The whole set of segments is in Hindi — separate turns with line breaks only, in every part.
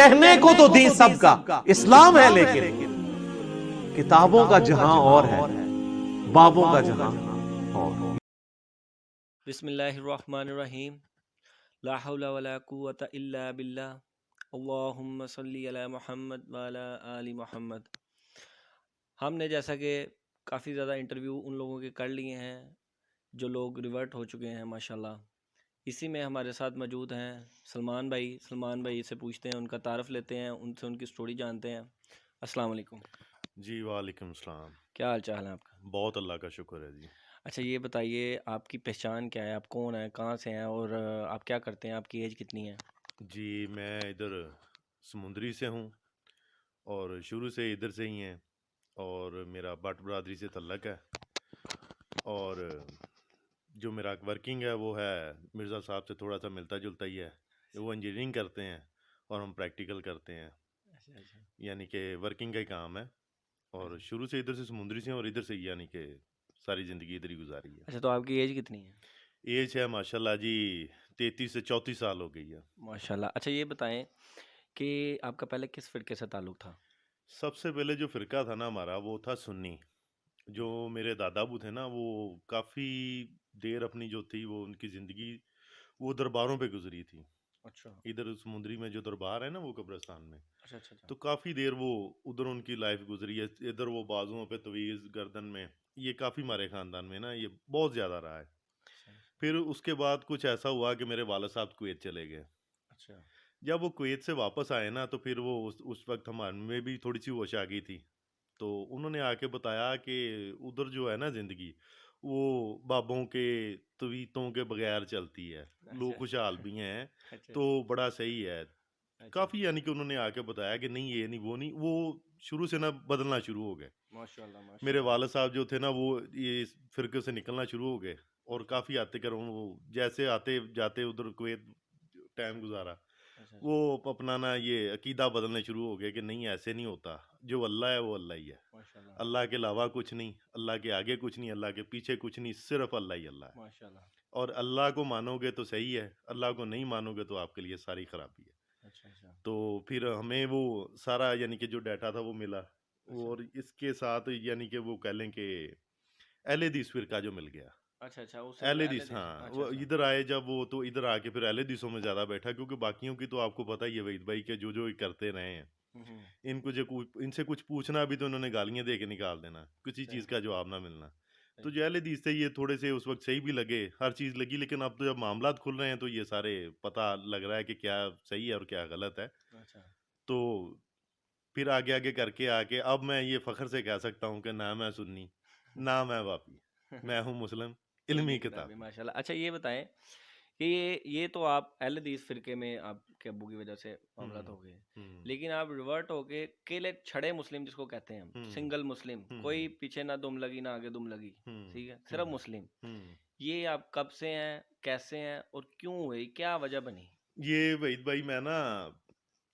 कहने को तो दीन सबका इस्लाम है, लेकिन किताबों का जहां और है, बाबों का जहां और।
बिस्मिल्लाहिर्रहमानिर्रहीम। ला हौला वला कुव्वता इल्ला बिल्लाह। अल्लाहुम्मा सल्ली अला मुहम्मद व अला आलि मुहम्मद। हमने जैसा कि काफ़ी ज़्यादा इंटरव्यू उन लोगों के कर लिए हैं जो लोग रिवर्ट हो चुके हैं माशाल्लाह। इसी में हमारे साथ मौजूद हैं सलमान भाई। सलमान भाई से पूछते हैं, उनका तारफ़ लेते हैं, उनसे उनकी स्टोरी जानते हैं। अस्सलाम वालेकुम।
जी वालेकुम सलाम।
क्या हाल चाल है आपका?
बहुत अल्लाह का शुक्र है जी।
अच्छा, ये बताइए आपकी पहचान क्या है? आप कौन हैं, कहाँ से हैं और आप क्या करते हैं? आपकी एज कितनी है?
जी मैं इधर समुंदरी से हूँ और शुरू से इधर से ही हैं और मेरा भट्ट बरादरी से तल्लक है और जो मेरा वर्किंग है वो है मिर्ज़ा साहब से थोड़ा सा मिलता जुलता ही है। वो इंजीनियरिंग करते हैं और हम प्रैक्टिकल करते हैं,
अच्छा अच्छा
यानी कि वर्किंग का ही काम है। और
अच्छा।
शुरू से इधर से समुंदरी से हैं और इधर से ही यानी कि सारी ज़िंदगी इधर ही गुजारी है।
अच्छा, तो आपकी एज कितनी है?
एज है माशाल्लाह जी 33 से 34 साल हो गई है।
माशाल्लाह। अच्छा, ये बताएं कि आपका पहले किस फ़िरके से ताल्लुक़ था?
सबसे पहले जो फ़िरका था ना हमारा वो था सुन्नी। जो मेरे दादा अबू थे ना वो काफ़ी देर अपनी जो थी वो उनकी ज़िंदगी वो दरबारों पे गुज़री थी।
अच्छा
इधर समुंदरी में जो दरबार है ना वो कब्रिस्तान में,
अच्छा अच्छा अच्छा
तो काफ़ी देर वो उधर उनकी लाइफ़ गुज़री है। इधर वो बाजुओं पे तवीज़, गर्दन में, ये काफ़ी हमारे ख़ानदान में ना ये बहुत ज़्यादा रहा है।
अच्छा
फिर उसके बाद कुछ ऐसा हुआ कि मेरे वालिद साहब कुवैत चले गए।
अच्छा
जब वो कुवैत से वापस आए ना तो फिर वो उस वक़्त हमारे में भी थोड़ी-सी होश आ गई थी। तो उन्होंने आके बताया कि उधर जो है ना ज़िंदगी, वो बाबों के तवीतों के बगैर चलती है।
अच्छा
लोग खुशहाल भी हैं,
अच्छा
तो बड़ा सही है।
अच्छा।
काफ़ी यानी कि उन्होंने आके बताया कि नहीं ये नहीं, वो नहीं, वो शुरू से ना बदलना शुरू हो गए।
माशाल्लाह
मेरे
माशाल्लाह।
वालिद साहब जो थे ना वो ये इस फ़िरके से निकलना शुरू हो गए और
अच्छा
काफ़ी आते कर वो जैसे आते-जाते उधर कुवैत टाइम गुज़ारा।
अच्छा
वो
अच्छा।
अपना ना ये अकीदा बदलने शुरू हो गए कि नहीं ऐसे नहीं होता। जो अल्लाह है वो अल्लाह ही है।
माशाल्लाह
अल्लाह के अलावा कुछ नहीं, अल्लाह के आगे कुछ नहीं, अल्लाह के पीछे कुछ नहीं, सिर्फ़ अल्लाह ही अल्लाह है।
माशाल्लाह।
और अल्लाह को मानोगे तो सही है, अल्लाह को नहीं मानोगे तो आपके लिए सारी खराबी है।
अच्छा अच्छा
तो फिर हमें वो सारा यानी कि जो डाटा था वो मिला
अच्छा
और इसके साथ यानी कि वो कह लें कि अहले हदीस फ़िरका जो मिल गया।
अच्छा अच्छा। उस
अहले
अहले
हदीस
हदीस।
हाँ,
अच्छा
वो
अच्छा
इधर आए जब वो तो इधर आके फिर अहले हदीसों में ज़्यादा बैठा क्योंकि बाकियों की तो आपको पता ही है वहीद भाई के जो-जो ये करते रहे हैं।
हम्म।
इनको जो कु इनसे कुछ पूछना भी तो इन्होंने गालियाँ दे के निकाल देना, किसी
सही
चीज़ का जवाब ना मिलना। तो
सही।
जो अहले हदीस थे ये थोड़े से उस वक़्त सही भी लगे, हर चीज़ लगी, लेकिन अब तो जब मामलात खुल रहे हैं तो ये सारे पता लग रहा है कि क्या सही है और क्या गलत है।
अच्छा।
तो फिर आगे-आगे करके आके अब मैं ये फ़ख्र से कह सकता हूँ कि ना मैं सुन्नी, ना मैं वापी, मैं हूँ मुस्लिम, इल्मी
इल्मी किताबी
किताबी।
माशाल्लाह। अच्छा, ये बताएं कि ये तो आप अहले हदीस फ़िरके में आपके अब्बू की वजह से मामला तो
हुँ,
हो गए,
हुँ,
लेकिन आप रिवर्ट होके केले छड़े मुस्लिम जिसको कहते हैं हम,
हुँ,
सिंगल मुस्लिम, कोई
हुँ,
पीछे ना दुम लगी ना आगे दुम लगी,
हुँ,
ठीक है, सिर्फ
हुँ,
मुस्लिम।
हुँ।
ये आप कब से हैं, कैसे हैं और क्यों हुई, क्या वजह बनी?
ये वहीद भाई मैं ना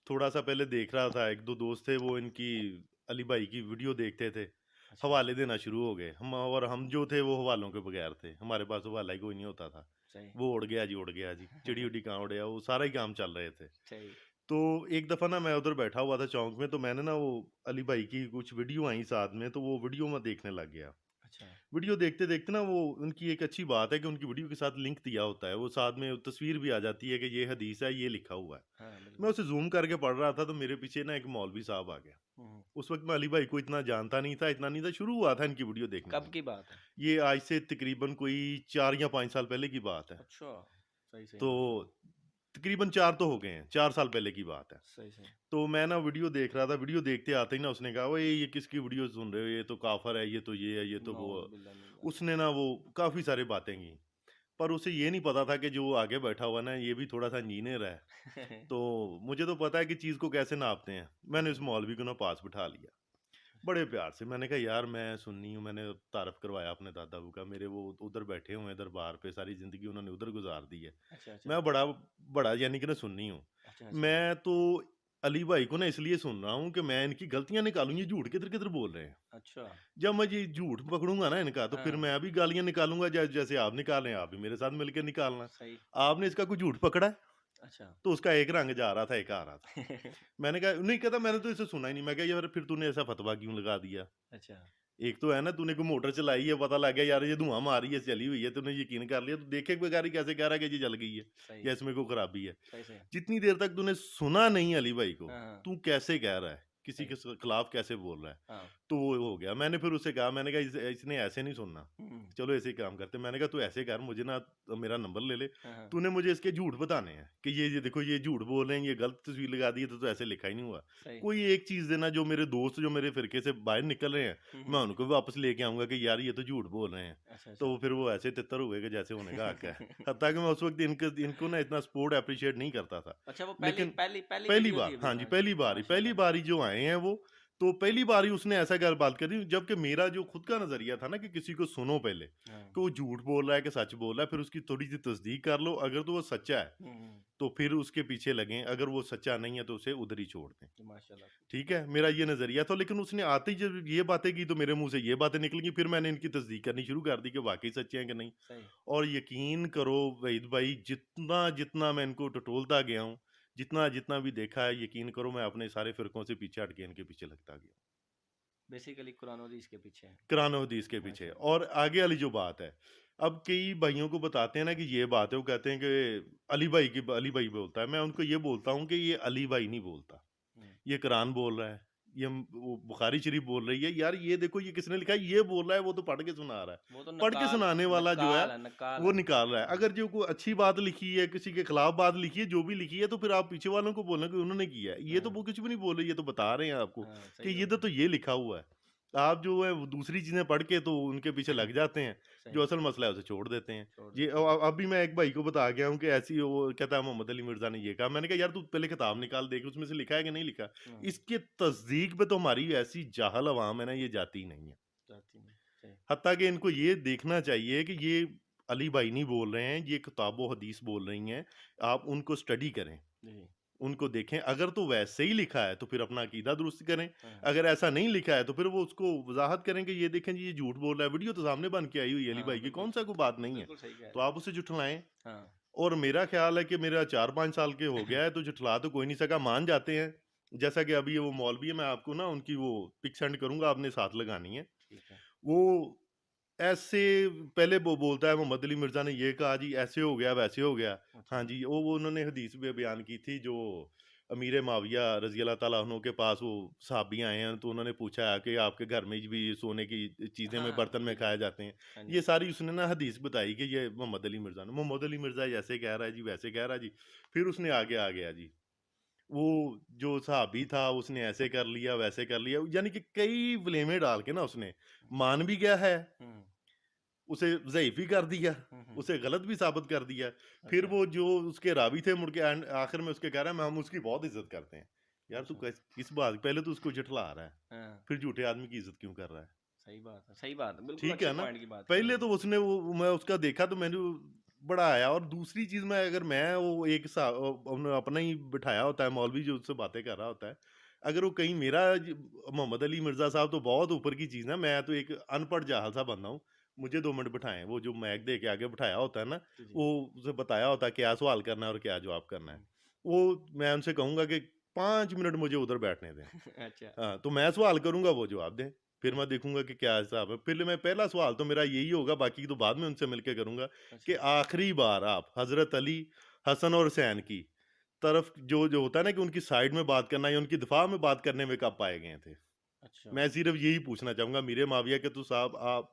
थोड़ा-सा पहले देख रहा था, 1-2 दोस्त थे वो इनकी अली भाई की वीडियो देखते थे,
अच्छा।
हवाले देना शुरू हो गए। हम जो थे वो हवालों के बगैर थे, हमारे पास हवाला ही कोई नहीं होता था।
सही।
वो उड़ गया जी, चिड़ी-उड़ी कहाँ उड़े, वो सारा ही काम चल रहे थे।
सही।
तो एक दफ़ा ना मैं उधर बैठा हुआ था चौक में, तो मैंने ना वो अली भाई की कुछ वीडियो आई साथ में, तो वो वीडियो मैं देखने लग गया।
अच्छा।
वीडियो देखते-देखते ना वो उनकी एक अच्छी बात है कि उनकी वीडियो के साथ लिंक दिया होता है, वो साथ में तस्वीर भी आ जाती है कि ये हदीस है, ये लिखा हुआ है।
हाँ
मैं
बिल्कुल।
उसे ज़ूम करके पढ़ रहा था तो मेरे पीछे ना एक मौलवी साहब आ गया।
हम्म।
उस वक़्त मैं अली भाई को इतना जानता नहीं था, इतना नहीं था, शुरू हुआ था इनकी वीडियो देखना
कब
मैं।
की बात है?
ये आज से तकरीबन कोई 4 या 5 साल पहले की बात है।
अच्छा। सही सही
तो
माशाल्लाह।
तकरीबन 4 तो हो गए हैं, 4 साल पहले की बात है।
सही सही।
तो मैं ना वीडियो देख रहा था, वीडियो देखते आते ही ना उसने कहा, "ओए ये किसकी वीडियो सुन रहे हो? ये तो काफ़िर है, ये तो ये है, ये तो वो है।"
नौज़ बिल्लाह मिन ज़ालिक।
उसने ना वो काफ़ी सारी बातें की। पर उसे ये नहीं पता था कि जो आगे बैठा हुआ ना ये भी थोड़ा-सा इंजीनियर है। तो मुझे तो पता है कि चीज़ को कैसे नापते हैं। मैंने उस
अच्छा
मौलवी को ना पास बिठा लिया। बड़े प्यार से मैंने कहा यार मैं सुन्नी हूँ, मैंने तारफ़ करवाया अपने दादा-अबू का, मेरे वो उधर बैठे हुए हैं दरबार पे, सारी ज़िंदगी उन्होंने उधर गुज़ार दी है।
अच्छा अच्छा
मैं बड़ा बड़ा यानी कि ना सुन्नी हूँ।
अच्छा अच्छा।
मैं तो अली भाई को ना इसलिए सुन रहा हूँ कि मैं इनकी गलतियाँ निकालूँ, ये झूठ किधर-किधर बोल रहे हैं।
अच्छा।
जब मैं ये झूठ पकड़ूँगा ना इनका तो फिर
हाँ।
मैं भी गालियाँ निकालूँगा जैसे आप निकाल रहे हैं, आप भी मेरे साथ मिलके निकालना।
सही।
आपने इसका कोई झूठ पकड़ा है?
अच्छा।
तो उसका एक रंग जा रहा था, एक आ रहा था। मैंने कहा नहीं, कहता मैंने तो इसे सुना ही नहीं। मैं कहा यार फिर तूने ऐसा फतवा क्यों लगा दिया?
अच्छा।
एक तो है ना, तूने कोई मोटर चलाई है, पता लग गया यार ये धुआं मार रही है, चली हुई है, तूने यकीन कर लिया, तो देखे बगैर ही कैसे कह रहा है कि ये जल गई है
सही
या इसमें कोई खराबी है?
सही सही।
जितनी देर तक तूने सुना नहीं अली भाई को,
हाँ हाँ।
तू कैसे कह रहा है, किसी
सही।
के खिलाफ कैसे बोल रहा है?
हाँ।
तो वो हो गया। मैंने फिर उससे कहा, मैंने कहा इसने ऐसे नहीं सुनना,
हम्म।
चलो ऐसे ही काम करते। मैंने कहा तू ऐसे कर, मुझे ना मेरा नंबर ले ले,
हाँ हाँ।
तूने मुझे इसके झूठ बताने हैं कि ये देखो ये झूठ बोल रहे हैं, ये गलत तस्वीर लगा दी है, तो ऐसे लिखा ही नहीं हुआ।
सही।
कोई एक चीज देना, जो मेरे दोस्त जो मेरे फिरके से बाहर निकल रहे हैं, मैं उनको भी वापस लेके आऊंगा कि यार ये तो झूठ बोल रहे हैं।
अच्छा
तो
अच्छा।
फिर वो ऐसे तितर हुए कि जैसे होने का हक है। हत्ता कि मैं उस वक्त इनको ना इतना सपोर्ट अप्रिशिएट नहीं करता था।
अच्छा, वो पहली
लेकिन
पहली पहली
पहली
वीडियो थी
बार,
अभी?
हाँ जी,
हाँ।
पहली
माशाल्लाह।
बार ही जो आए हैं वो, तो पहली बार ही उसने ऐसा कर बात करी, जबकि मेरा जो खुद का नजरिया था ना कि किसी को सुनो पहले
हाँ।
कि वो झूठ बोल रहा है कि सच बोल रहा है, फिर उसकी थोड़ी सी तस्दीक कर लो। अगर तो वो सच्चा है
हम्म।
तो फिर उसके पीछे लगें, अगर वो सच्चा नहीं है तो उसे उधर ही छोड़ दें।
माशाल्लाह।
ठीक है, मेरा ये नजरिया था। लेकिन उसने आते ही जब ये बातें की तो मेरे मुंह से ये बातें निकल गई, फिर मैंने इनकी तस्दीक करनी शुरू कर दी कि वाकई सच्चे हैं कि नहीं।
सही।
और यकीन करो वहीद भाई, जितना जितना मैं इनको टटोलता गया हूँ, जितना जितना भी देखा है, यकीन करो मैं अपने सारे फिरकों से पीछे हट के इनके पीछे लगता गया,
बेसिकली कुरान और हदीस के पीछे है।
कुरान और हदीस के पीछे।
माशाल्लाह।
और आगे वाली जो बात है, अब कई भाइयों को बताते हैं ना कि ये बात है, वो कहते हैं कि अली भाई बोलता है। मैं उनको ये बोलता हूँ कि ये अली भाई नहीं बोलता,
हम्म।
ये कुरान बोल रहा है, ये वो बुखारी शरीफ बोल रही है। यार ये देखो, ये किसने लिखा है? ये बोल रहा है, वो तो पढ़ के सुना रहा है।
वो तो
पढ़ के सुनाने वाला जो है
नकाल
वो
है।
निकाल रहा है।
हाँ।
अगर जो कोई अच्छी बात लिखी है, किसी के खिलाफ बात लिखी है, जो भी लिखी है, तो फिर आप पीछे वालों को बोलना कि उन्होंने किया है। ये तो
हाँ।
वो कुछ भी नहीं बोल रहे, ये तो बता रहे हैं आपको
हाँ,
कि
सही
ये
बात
तो ये लिखा हुआ है। आप जो है वो दूसरी चीजें पढ़ के तो उनके पीछे लग जाते हैं,
सही।
जो असल मसला है उसे छोड़ देते हैं।
छोड़
ये
देते हैं।
अभी मैं एक भाई को बता गया हूँ कि ऐसी, वो कहता है मोहम्मद अली मिर्जा ने ये कहा। मैंने कहा यार तू पहले किताब निकाल, देख उसमें से लिखा है कि नहीं लिखा।
हाँ,
इसके तस्दीक पे तो हमारी ऐसी जाहल अवाम है ना, ये जाती ही नहीं है।
जाती नहीं। सही।
हत्ता कि इनको ये देखना चाहिए कि ये अली भाई नहीं बोल रहे हैं, ये किताबो हदीस बोल रही हैं। आप उनको स्टडी करें,
जी।
उनको देखें। अगर तो वैसे ही लिखा है तो फिर अपना अकीदा दुरुस्त करें।
हाँ।
अगर ऐसा नहीं लिखा है तो फिर वो उसको वजाहत करें कि ये देखें जी, ये झूठ बोल रहा है। वीडियो तो सामने बन के आई हुई है अली
हाँ,
भाई की,
बिल्कुल
कौन सा
सही।
कोई बात नहीं है।
बिल्कुल सही कह
तो
रहे
आप उसे जुटलाएं।
हैं। हाँ।
और मेरा ख्याल है कि मेरा 4-5 साल के हो गया है, तो जुटला तो कोई नहीं सका, मान जाते हैं। जैसा कि अभी ये वो मौलवी है, मैं आपको ना उनकी वो पिक सेंड करूंगा, आपने साथ लगानी है।
ठीक है।
वो ऐसे पहले वो बोलता है मोहम्मद अली मिर्जा ने ये कहा जी, ऐसे हो गया वैसे हो गया।
अच्छा।
हाँ जी, वो उन्होंने हदीस में बयान की थी, जो अमीर माविया रजी अल्लाह ताला अन्हु के पास वो साहबी आए हैं, तो उन्होंने पूछा है कि आपके घर में भी सोने की चीजें में,
हाँ,
बर्तन में
जी, जी।
खाए जाते हैं।
हाँ
ये
जी।
सारी उसने ना हदीस बताई कि ये मोहम्मद अली मिर्जा ने, मोहम्मद अली मिर्जा ऐसे कह रहा है जी, वैसे कह रहा है जी। फिर उसने आगे आ गया जी, वो जो साहबी था उसने ऐसे कर लिया वैसे कर लिया, यानी कि कई ब्लेमें डाल के ना उसने मान भी गया है,
हम्म।
उसे ज़ईफ़ ही कर दिया,
हम्म।
उसे गलत भी साबित कर दिया। फिर
अच्छा।
वो जो उसके रावी थे, मुड़ के आखिर में उसके कह रहा है हम उसकी बहुत इज्जत करते हैं। यार तू
अच्छा।
किस बात, पहले तो उसको झुठला रहा है,
हाँ,
फिर झूठे आदमी की इज्जत क्यों कर रहा है?
सही बात है। सही बात है। बिल्कुल
ठीक
अच्छे
है ना?
पॉइंट की बात कर रहे
पहले
हैं।
तो उसने वो, मैं उसका देखा तो मैंने बड़ा आया। और दूसरी चीज़ में, अगर मैं वो एक उन्होंने अपना ही बिठाया होता है मौलवी जो उससे बातें कर रहा होता है, अगर वो कहीं मेरा मोहम्मद अली मिर्जा साहब तो बहुत ऊपर की चीज़ है, मैं तो एक अनपढ़ जाहल सा बंदा हूँ। मुझे 2 मिनट बिठाएं, वो जो मैक दे के आगे बिठाया होता है ना,
जी जी।
वो उसे बताया होता है क्या सवाल करना है और क्या जवाब करना है।
हम्म।
वो मैं उनसे कहूंगा कि 5 मिनट मुझे उधर बैठने दें।
अच्छा।
हाँ, तो मैं सवाल करूंगा, वो जवाब दें। फिर मैं देखूंगा कि क्या हिसाब है। फिर मैं पहला सवाल तो मेरा यही होगा, बाकी तो बाद में उनसे मिलकर करूंगा, कि
अच्छा।
आखिरी बार आप हजरत अली, हसन और हुसैन की तरफ जो जो होता है ना कि उनकी साइड में बात करना या उनकी दिफा में बात करने में कब पाए गए थे?
अच्छा।
मैं सिर्फ यही पूछना चाहूंगा मीरे माविया के, तो साहब आप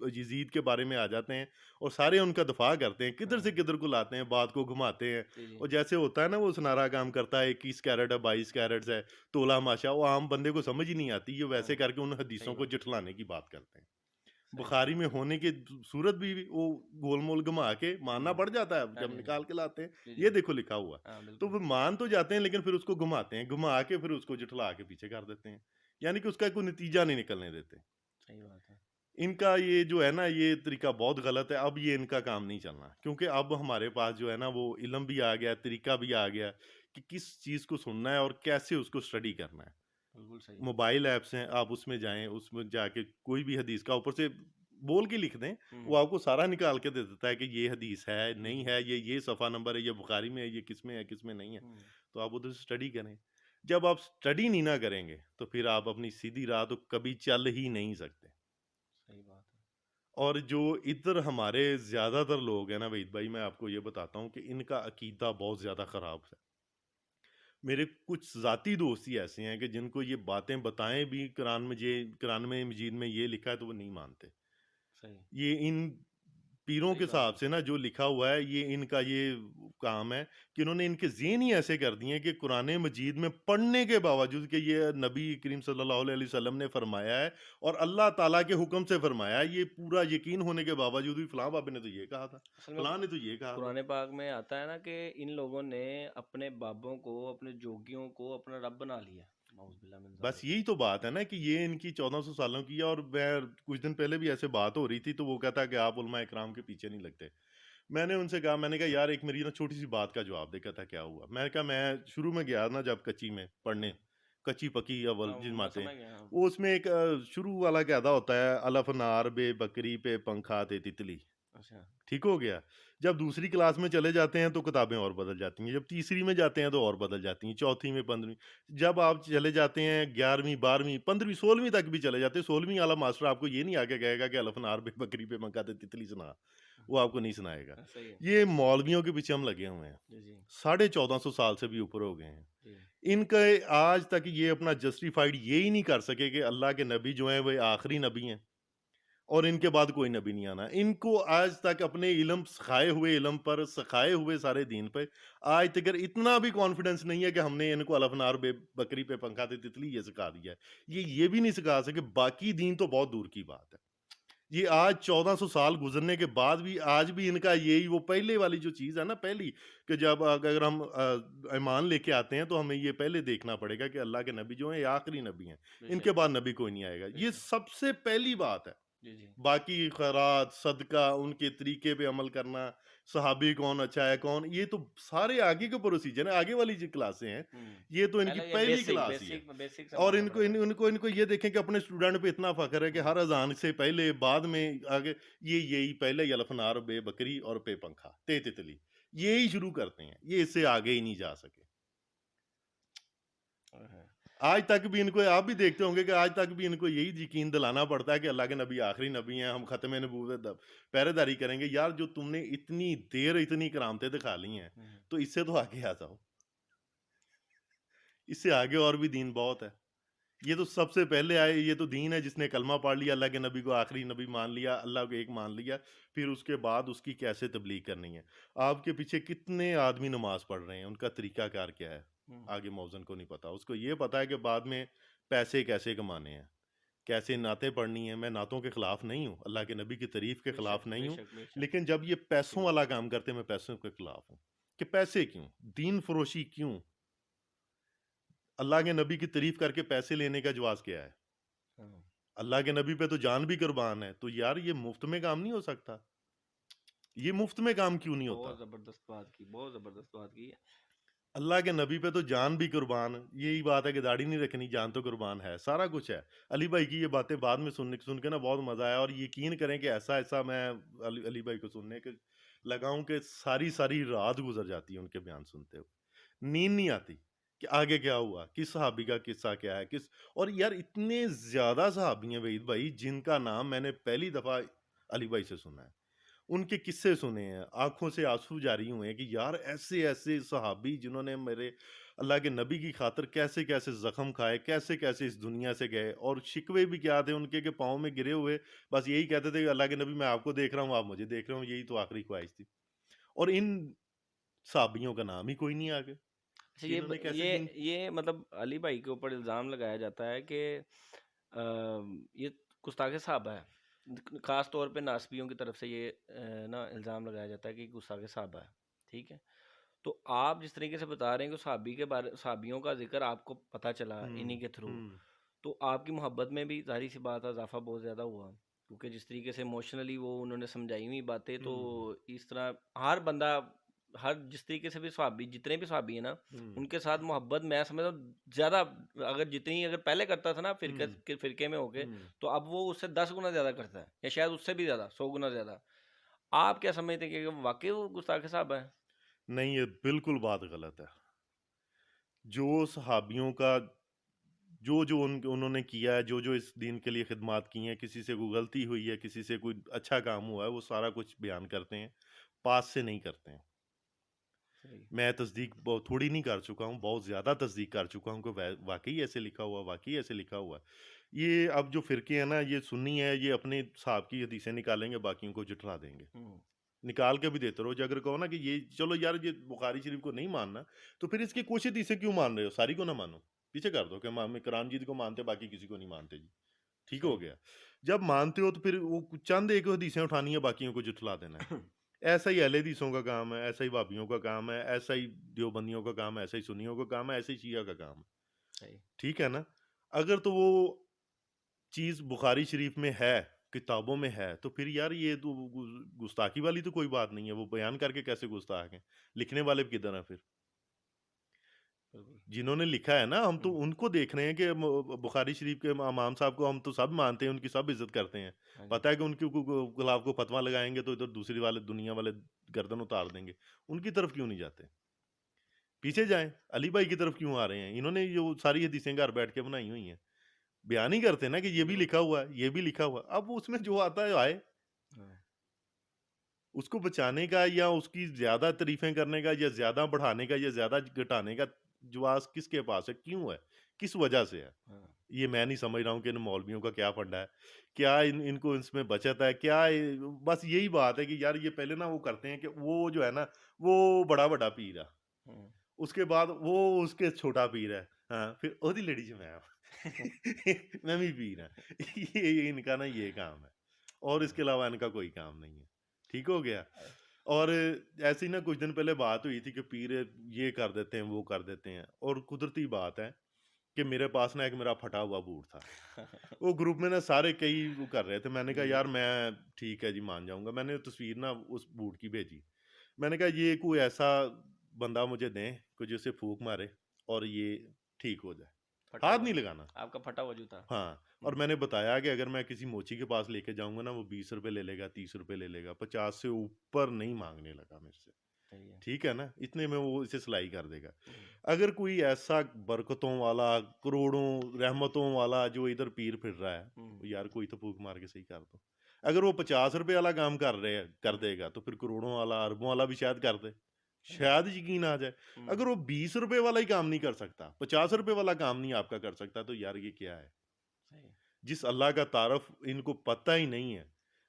यजीद के बारे में आ जाते हैं और सारे उनका दफा करते हैं, किधर से
हाँ।
किधर को लाते हैं, बात को घुमाते हैं।
जी जी।
और जैसे होता है ना, वो सुनारा काम करता है, 21 कैरेट है, 22 कैरेट्स है, तोला माशा, वो आम बंदे को समझ ही नहीं आती। ये वैसे
हाँ,
करके उन
सही
हदीसों को
बात।
जुठलाने की बात करते हैं।
सही बात।
बुखारी में होने की सूरत भी वो गोल मोल घुमा के मानना
जी।
पड़ जाता है
हाँ
जब
जी, हाँ
निकाल
जी।
के लाते हैं।
जी
ये
जी।
देखो लिखा हुआ,
हाँ,
तो
बिल्कुल।
वो मान तो जाते हैं, लेकिन फिर उसको घुमाते हैं, घुमा के फिर उसको जुठला के पीछे कर देते हैं, यानी कि उसका कोई नतीजा नहीं निकलने देते।
सही बात है।
इनका ये जो है ना, ये तरीका बहुत गलत है। अब ये इनका काम नहीं चलना, क्योंकि अब हमारे पास जो है ना, वो इल्म भी आ गया, तरीका भी आ गया कि किस चीज़ को सुनना है और कैसे उसको स्टडी करना है।
बिल्कुल सही।
मोबाइल ऐप्स हैं, आप उसमें जाएं, उसमें जाके कोई भी हदीस का, ऊपर से बोल के लिख दें, वो
हम्म,
आपको सारा निकाल के दे देता है कि ये हदीस है,
जी
नहीं
जी
है, ये सफ़ा नंबर है, ये बुखारी में है, ये किस में है, किस में नहीं है।
हम्म,
तो आप उधर से स्टडी करें। जब आप स्टडी नहीं ना करेंगे, तो फिर आप अपनी सीधी राह तो कभी चल ही नहीं सकते।
सही बात है।
और जो इधर हमारे ज़्यादातर लोग हैं ना वहीद भाई, मैं आपको ये बताता हूँ कि इनका अकीदा बहुत ज़्यादा ख़राब है। मेरे कुछ ज़ाती दोस्त ही ऐसे हैं कि जिनको ये बातें बताएँ भी कुरान में मजीद में ये लिखा है तो वो नहीं मानते।
सही
ये इन पीरों
सही
के
बात
हिसाब
है।
से ना जो लिखा हुआ है, ये इनका ये काम है कि इन्होंने इनके ज़हन ही ऐसे कर दिए हैं कि कुरान मजीद में पढ़ने के बावजूद कि ये नबी करीम सल्लल्लाहु अलैहि वसल्लम ने फरमाया है और अल्लाह ताला के हुक्म से फरमाया है, ये पूरा यकीन होने के बावजूद भी फलां बाबे ने तो ये कहा था,
असल में
फलां ने तो ये कहा था।
कुरान पाक में आता है ना कि इन लोगों ने अपने बाबों को, अपने जोगियों को अपना रब बना लिया। माउज़ मिन
बस
ज़ालिक।
यही तो बात है ना कि ये इनकी 1400 सालों की है। और मैं कुछ दिन पहले भी ऐसे बात हो रही थी, तो वो कहता कि आप उलमा इकराम के पीछे नहीं लगते। मैंने उनसे कहा, मैंने कहा यार एक मेरी ना छोटी सी बात का जवाब दे। कहता क्या हुआ? मैंने कहा मैं शुरू में गया ना जब कच्ची में पढ़ने, कच्ची पक्की अव्वल
हाँ, मैं
जमातें,
समझ गया। हाँ,
वो उसमें एक शुरू वाला कहता होता है अलफ नार बे बकरी पे पंखा ते तितली।
अच्छा।
ठीक हो गया। जब दूसरी क्लास में चले जाते हैं तो किताबें और बदल जाती हैं, जब तीसरी में जाते हैं तो और बदल जाती हैं, चौथी में, 15वीं, जब आप चले जाते हैं 11वीं, 12वीं, 15वीं, 16वीं तक भी चले जाते हैं, 16वीं वाला मास्टर आपको ये नहीं आके कहेगा कि अलफनार पे बकरी पे मक्का ते तितली सुना, वो आपको नहीं सुनाएगा।
सही है।
ये मौलवियों के पीछे हम लगे हुए हैं,
जी जी
1450 साल से भी ऊपर हो गए हैं।
जी।
इनके आज तक ये अपना जस्टिफाइड ये ही नहीं कर सके कि अल्लाह के नबी जो हैं वो आखिरी नबी हैं और इनके बाद कोई नबी नहीं आना। इनको आज तक अपने इल्म सिखाए हुए इल्म पर, सिखाए हुए सारे दीन पे आज तक इतना भी कॉन्फिडेंस नहीं है कि हमने इनको अलफनार बे बकरी पे पंखा ते तितली ये सिखा दिया है। ये भी नहीं सिखा सके, बाकी दीन तो बहुत दूर की बात है। ये आज 1400 साल गुजरने के बाद भी आज भी इनका यही वो पहले वाली जो चीज़ है ना, पहली कि जब अगर हम ईमान लेके आते हैं तो हमें ये पहले देखना पड़ेगा कि अल्लाह के नबी जो हैं ये आखिरी नबी हैं। इनके
बेशक
बाद नबी कोई नहीं आएगा। ये
बेशक।
सबसे पहली बात है।
जी जी।
बाकी खैरात, सदका, उनके तरीके पे अमल करना, सहाबी कौन अच्छा है, कौन, ये तो सारे आगे के प्रोसीजर हैं, आगे वाली जो क्लासें हैं, ये तो इनकी
पहले ये
पहली
बेसिक
क्लास ही है।
बेसिक बेसिक
और
समझना
इनको
पड़ेगा।
इनको ये देखें कि अपने स्टूडेंट पे इतना फ़ख्र है कि
हम्म,
हर अज़ान से पहले, बाद में, आगे ये यही पहले अलफनार बे बकरी और पे पंखा, ते तितली, यही शुरू करते हैं। ये इससे आगे ही नहीं जा सके।
हाँ,
आज तक भी इनको आप भी देखते होंगे कि आज तक भी इनको यही यकीन दिलाना पड़ता है कि अल्लाह के नबी आखिरी नबी हैं, हम ख़त्म नबूवत पहरेदारी करेंगे। यार जो तुमने इतनी देर इतनी करामतें दिखा ली हैं, तो इससे तो आगे आ जाओ। इससे आगे और भी दीन बहुत है। ये तो सबसे पहले आए, ये तो दीन है जिसने कलमा पढ़ लिया, अल्लाह के नबी को आखिरी नबी मान लिया, अल्लाह को एक मान लिया, फिर उसके बाद उसकी कैसे तबलीग करनी है। आपके पीछे कितने आदमी नमाज पढ़ रहे हैं, उनका तरीकाकार क्या है, आगे मौज़न को नहीं पता। उसको ये पता है कि बाद में पैसे कैसे कमाने हैं, कैसे नातें पढ़नी हैं। मैं नातों के खिलाफ नहीं हूँ, अल्लाह के नबी की तारीफ के खिलाफ
बेशक
नहीं हूँ,
बेशक बेशक।
लेकिन जब ये पैसों वाला काम करते हैं, मैं पैसों के खिलाफ हूँ कि पैसे क्यों, दीन फरोशी क्यों, अल्लाह के नबी की तारीफ करके पैसे लेने का जवाज़ क्या है?
हाँ,
अल्लाह के नबी पे तो जान भी कुर्बान है, तो यार ये मुफ्त में काम नहीं हो सकता। ये मुफ्त में काम क्यों नहीं होता?
बहुत जबरदस्त बात की, बहुत जबरदस्त बात की।
अल्लाह के नबी पे तो जान भी कुर्बान, यही बात है कि दाढ़ी नहीं रखनी, जान तो कुर्बान है, सारा कुछ है। अली भाई की ये बातें बाद में सुन के ना बहुत मज़ा आया, और यकीन करें कि ऐसा-ऐसा मैं अली भाई को सुनने के लगा हूँ कि सारी-सारी रात गुज़र जाती है उनके बयान सुनते हुए। नींद नहीं आती कि आगे क्या हुआ, किस सहाबी का किस्सा क्या है, किस, और यार इतने ज़्यादा सहाबी हैं वहीद भाई जिनका नाम मैंने पहली दफ़ा अली भाई से सुना है। उनके किस्से सुने हैं, आँखों से आँसू जारी हुए हैं कि यार ऐसे-ऐसे सहाबी जिन्होंने मेरे अल्लाह के नबी की खातिर कैसे-कैसे ज़ख्म खाए, कैसे-कैसे इस दुनिया से गए, और शिकवे भी क्या थे उनके कि पाँव में गिरे हुए, बस यही कहते थे कि अल्लाह के नबी मैं आपको देख रहा हूँ, आप मुझे देख रहे हो, यही तो आखिरी ख्वाहिश थी। और इन सहाबियों का नाम ही कोई नहीं आगे
अच्छा,
कि इन्होंने कैसे दीन।
ये मतलब अली भाई के ऊपर इल्ज़ाम लगाया जाता है कि ये गुस्ताखे साहबा है। ख़ास तौर पे नासबियों की तरफ से ये ना इल्ज़ाम लगाया जाता है कि गुस्ताखे साहबा है। ठीक है? तो आप जिस तरीके से बता रहे हैं कि सहाबियों का ज़िक्र आपको पता चला इन्हीं
हुँ,
के थ्रू,
हुँ,
तो आपकी मोहब्बत में भी ज़ाहिर-सी बात है इज़ाफ़ा बहुत ज़्यादा हुआ। क्योंकि जिस तरीके से इमोशनली वो उन्होंने समझाई हुई बातें, तो
हुँ,
इस तरह हर बंदा हर जिस तरीके से भी सहाबी जितने भी सहाबी हैं ना,
हम्म
उनके साथ मोहब्बत मैं समझता हूँ ज़्यादा, अगर जितनी अगर पहले करता था ना फिरके में होके,
हम्म
तो अब वो उससे 10 गुना ज़्यादा करता है, या शायद उससे भी ज़्यादा, 100 गुना ज़्यादा। आप क्या समझते हैं कि वाकई वो गुस्ताख साहब है?
नहीं, ये बिल्कुल बात गलत है। जो सहाबियों का जो उन्होंने किया है, जो इस दीन के लिए खिदमात की हैं, किसी से कोई गलती हुई है, किसी से कोई अच्छा काम हुआ है, वो सारा कुछ बयान करते हैं, पास से नहीं करते हैं।
सही।
मैं तस्दीक बहुत थोड़ी नहीं कर चुका हूँ, बहुत ज़्यादा तस्दीक कर चुका हूँ कि वाकई ऐसे लिखा हुआ, वाकई ऐसे लिखा हुआ है। ये अब जो फ़िरके हैं ना, ये सुन्नी है, ये अपने साहब की हदीसें निकालेंगे, बाकियों को जुठला देंगे।
हम्म।
निकाल के भी देते रहो, जो अगर कहो ना कि ये चलो यार ये बुखारी शरीफ को नहीं मानना, तो फिर इसकी कुछ हदीसें क्यों मान रहे हो? सारी को ना मानो, पीछे कर दो कि कुरान जी को मानते, बाकी किसी को नहीं मानते जी। ठीक हो
सही।
गया। जब मानते हो तो फिर वो चंद एक हदीसें उठानी है, बाकियों को जुठला देना है। ऐसा ही अहले हदीसों का काम है, ऐसा ही वाबियों का काम है, ऐसा ही देवबंदियों का काम है, ऐसा ही सुन्नियों का काम है, ऐसा ही शिया का काम है।
सही।
ठीक है ना? अगर तो वो चीज़ बुखारी शरीफ में है, किताबों में है, तो फिर यार ये तो गुस्ताखी वाली तो कोई बात नहीं है। वो बयान करके कैसे गुस्ताख हैं? लिखने वाले किधर हैं फिर?
बिल्कुल।
जिन्होंने लिखा है ना, हम तो
हम्म।
उनको देख रहे हैं कि बुखारी शरीफ के इमाम साहब को हम तो सब मानते हैं, उनकी सब इज्जत करते हैं।
हाँ जी।
पता है कि उनके खिलाफ को फतवा लगाएंगे तो इधर दूसरी वाले दुनिया वाले गर्दन उतार देंगे। उनकी तरफ क्यों नहीं जाते? पीछे जाएं, अली भाई की तरफ क्यों आ रहे हैं? इन्होंने जो सारी हदीसें घर बैठ के बनाई हुई हैं, बयान ही करते हैं ना कि ये भी
बिल्कुल।
लिखा हुआ है, ये भी लिखा हुआ है। अब उसमें जो आता है आए,
हाँ।
उसको बचाने का या उसकी ज़्यादा तारीफ़ें करने का या ज़्यादा बढ़ाने का या ज़्यादा घटाने का जवाब किसके पास है? क्यों है? किस वजह से है?
हाँ।
ये मैं नहीं समझ रहा हूँ कि इन मौलवियों का क्या फंडा है? क्या इनको इसमें बचत है? क्या बस यही बात है कि यार ये पहले ना वो करते हैं कि वो जो है ना, वो बड़ा पीर है।
हम्म।
उसके बाद वो उसके छोटा पीर है। हाँ, फिर ओदी लड़ी च मैं मैं भी पीर हाँ। ये इनका ना ये काम है। और इसके अलावा इनका कोई काम नहीं है। ठीक हो गया? और ऐसे ही ना कुछ दिन पहले बात हुई थी कि पीर ये कर देते हैं, वो कर देते हैं, और कुदरती बात है कि मेरे पास ना एक मेरा फटा हुआ बूट था। वो ग्रुप में ना सारे कई वो कर रहे थे। मैंने कहा
जी।
यार मैं ठीक है जी मान जाऊँगा। मैंने तस्वीर ना उस बूट की भेजी। मैंने कहा ये कोई ऐसा बंदा मुझे दें कि जिससे फूँक मारे और ये ठीक हो जाए।
फटा
हाथ
हुआ,
नहीं लगाना।
आपका फटा हुआ जूता।
हाँ, और मैंने बताया कि अगर मैं किसी मोची के पास लेके जाऊँगा ना, वो ₹20 ले लेगा, ₹30 ले लेगा, 50 से ऊपर नहीं माँगने लगा मेरे से।
सही है।
ठीक है ना? इतने में वो इसे सिलाई कर देगा।
हम्म।
अगर कोई ऐसा बरकतों वाला, करोड़ों रहमतों वाला जो इधर पीर फिर रहा है,
हम्म।
तो यार कोई तो फूँक मार के सही कर दो। अगर वो ₹50 वाला काम कर देगा, तो फिर करोड़ों वाला, अरबों वाला भी शायद कर दे।
सही है।
शायद यकीन आ जाए।
हम्म।
अगर वो ₹20 वाला ही काम नहीं कर सकता, ₹50 वाला काम नहीं आपका कर सकता, तो यार ये क्या है?
सही है।
जिस अल्लाह का तारफ़ इनको पता ही नहीं है।